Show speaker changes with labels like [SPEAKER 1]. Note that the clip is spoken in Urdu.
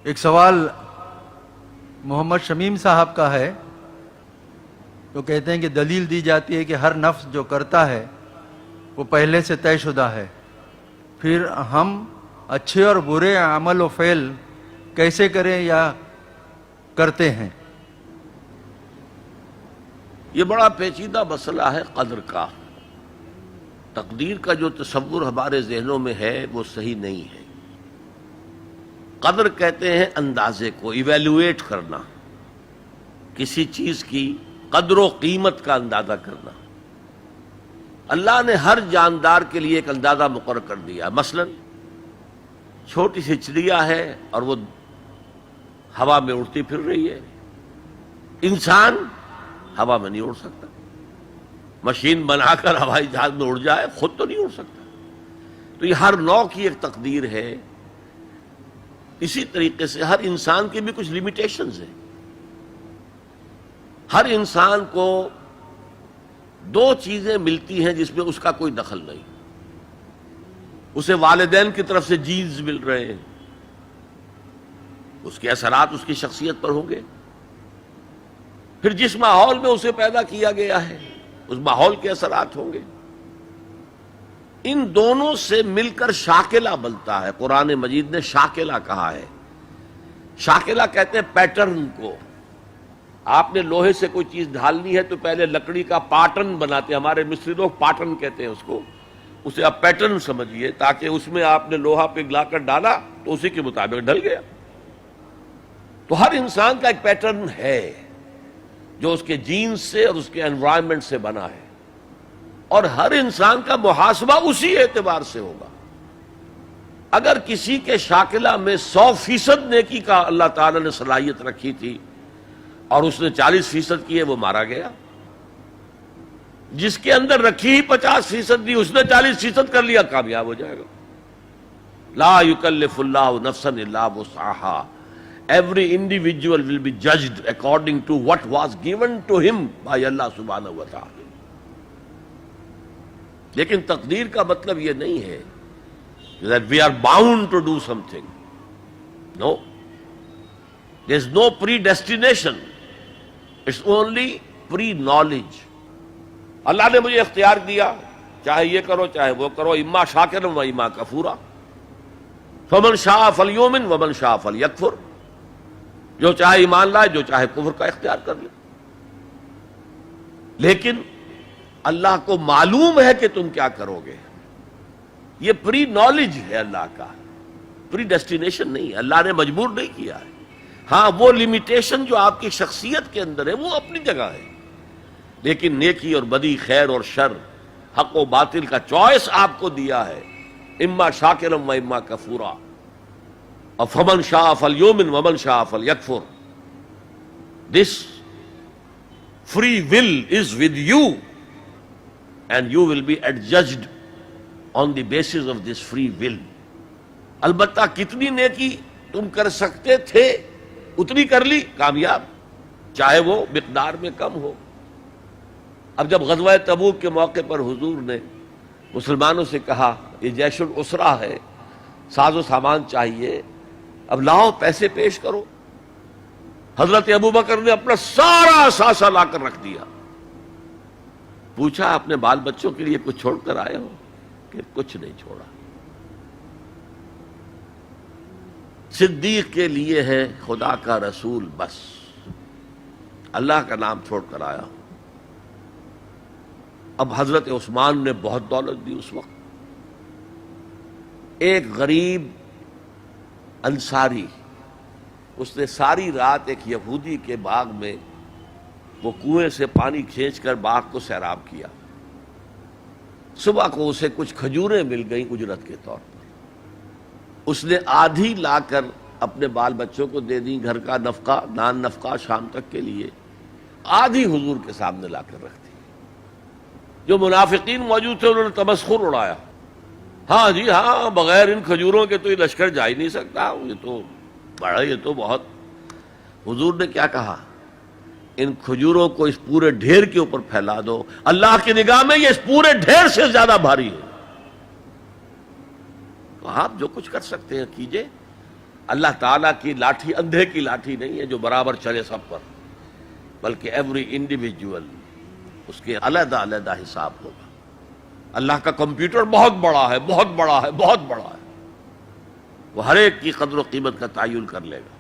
[SPEAKER 1] ایک سوال محمد شمیم صاحب کا ہے، تو کہتے ہیں کہ دلیل دی جاتی ہے کہ ہر نفس جو کرتا ہے وہ پہلے سے طے شدہ ہے، پھر ہم اچھے اور برے عمل و فعل کیسے کریں یا کرتے ہیں؟
[SPEAKER 2] یہ بڑا پیچیدہ مسئلہ ہے قدر کا۔ تقدیر کا جو تصور ہمارے ذہنوں میں ہے وہ صحیح نہیں ہے۔ قدر کہتے ہیں اندازے کو، ایویلویٹ کرنا، کسی چیز کی قدر و قیمت کا اندازہ کرنا۔ اللہ نے ہر جاندار کے لیے ایک اندازہ مقرر کر دیا۔ مثلا چھوٹی سی چڑیا ہے اور وہ ہوا میں اڑتی پھر رہی ہے، انسان ہوا میں نہیں اڑ سکتا۔ مشین بنا کر ہوائی جہاز میں اڑ جائے، خود تو نہیں اڑ سکتا۔ تو یہ ہر نوع کی ایک تقدیر ہے۔ اسی طریقے سے ہر انسان کی بھی کچھ لیمیٹیشنز ہیں۔ ہر انسان کو دو چیزیں ملتی ہیں جس میں اس کا کوئی دخل نہیں۔ اسے والدین کی طرف سے جینز مل رہے ہیں، اس کے اثرات اس کی شخصیت پر ہوں گے۔ پھر جس ماحول میں اسے پیدا کیا گیا ہے اس ماحول کے اثرات ہوں گے۔ ان دونوں سے مل کر شاکلہ بنتا ہے۔ قرآن مجید نے شاکلہ کہا ہے۔ شاکلہ کہتے ہیں پیٹرن کو۔ آپ نے لوہے سے کوئی چیز ڈھالنی ہے تو پہلے لکڑی کا پاٹرن بناتے ہیں، ہمارے مصری لوگ پاٹرن کہتے ہیں اس کو۔ اسے آپ پیٹرن سمجھیے، تاکہ اس میں آپ نے لوہا پگھلا کر ڈالا تو اسی کے مطابق ڈھل گیا۔ تو ہر انسان کا ایک پیٹرن ہے جو اس کے جینز سے اور اس کے انوائرمنٹ سے بنا ہے، اور ہر انسان کا محاسبہ اسی اعتبار سے ہوگا۔ اگر کسی کے شاکلہ میں 100% نیکی کا اللہ تعالی نے صلاحیت رکھی تھی اور اس نے 40% کی ہے، وہ مارا گیا۔ جس کے اندر رکھی ہی 50% دی، اس نے 40% کر لیا، کامیاب ہو جائے گا۔ لا یکلف اللہ نفسا الا وسعها۔ Every individual will be judged according to what was given to him by Allah subhanahu wa ta'ala۔ لیکن تقدیر کا مطلب یہ نہیں ہے that we are bound to do something. No. There is no predestination. It's only pre-knowledge۔ اللہ نے مجھے اختیار دیا، چاہے یہ کرو چاہے وہ کرو، اما شاکرا و اما کفورا، فمن شاء فلیؤمن ومن شاء فلیکفر۔ جو چاہے ایمان لائے، جو چاہے کفر کا اختیار کر لے۔ لیکن اللہ کو معلوم ہے کہ تم کیا کرو گے۔ یہ پری نالج ہے اللہ کا، پری ڈیسٹینیشن نہیں۔ اللہ نے مجبور نہیں کیا ہے۔ ہاں، وہ لمیٹیشن جو آپ کی شخصیت کے اندر ہے وہ اپنی جگہ ہے، لیکن نیکی اور بدی، خیر اور شر، حق و باطل کا چوائس آپ کو دیا ہے، اما شاکرا و اما کفورا۔ فمن شاء فلیؤمن ومن شاء فلیکفر۔ This free will is with you and you will be adjudged on the basis of this free will۔ البتہ کتنی نیکی تم کر سکتے تھے اتنی کر لی، کامیاب، چاہے وہ مقدار میں کم ہو۔ اب جب غزوہ تبوک کے موقع پر حضور نے مسلمانوں سے کہا یہ جیش العسرہ ہے، ساز و سامان چاہیے، اب لاؤ پیسے پیش کرو، حضرت ابوبکر نے اپنا سارا اثاثہ لا کر رکھ دیا۔ پوچھا اپنے بال بچوں کے لیے کچھ چھوڑ کر آئے ہو؟ کہ کچھ نہیں چھوڑا۔ صدیق کے لیے ہے خدا کا رسول، بس اللہ کا نام چھوڑ کر آیا ہوں۔ اب حضرت عثمان نے بہت دولت دی اس وقت۔ ایک غریب انصاری، اس نے ساری رات ایک یہودی کے باغ میں وہ کنویں سے پانی کھینچ کر باغ کو سیراب کیا۔ صبح کو اسے کچھ کھجوریں مل گئیں اجرت کے طور پر۔ اس نے آدھی لا کر اپنے بال بچوں کو دے دی، گھر کا نفقہ، نان نفقہ شام تک کے لیے، آدھی حضور کے سامنے لا کر رکھ دی۔ جو منافقین موجود تھے انہوں نے تمسخر اڑایا، ہاں جی ہاں، بغیر ان کھجوروں کے تو یہ لشکر جا ہی نہیں سکتا، یہ تو بڑا، یہ تو بہت۔ حضور نے کیا کہا؟ ان کھجوروں کو اس پورے ڈھیر کے اوپر پھیلا دو، اللہ کی نگاہ میں یہ اس پورے ڈھیر سے زیادہ بھاری ہے۔ تو آپ جو کچھ کر سکتے ہیں کیجئے۔ اللہ تعالیٰ کی لاٹھی اندھے کی لاٹھی نہیں ہے جو برابر چلے سب پر، بلکہ ایوری انڈیویجول اس کے علیحدہ علیحدہ حساب ہوگا۔ اللہ کا کمپیوٹر بہت بڑا ہے، بہت بڑا ہے، بہت بڑا ہے، وہ ہر ایک کی قدر و قیمت کا تعین کر لے گا۔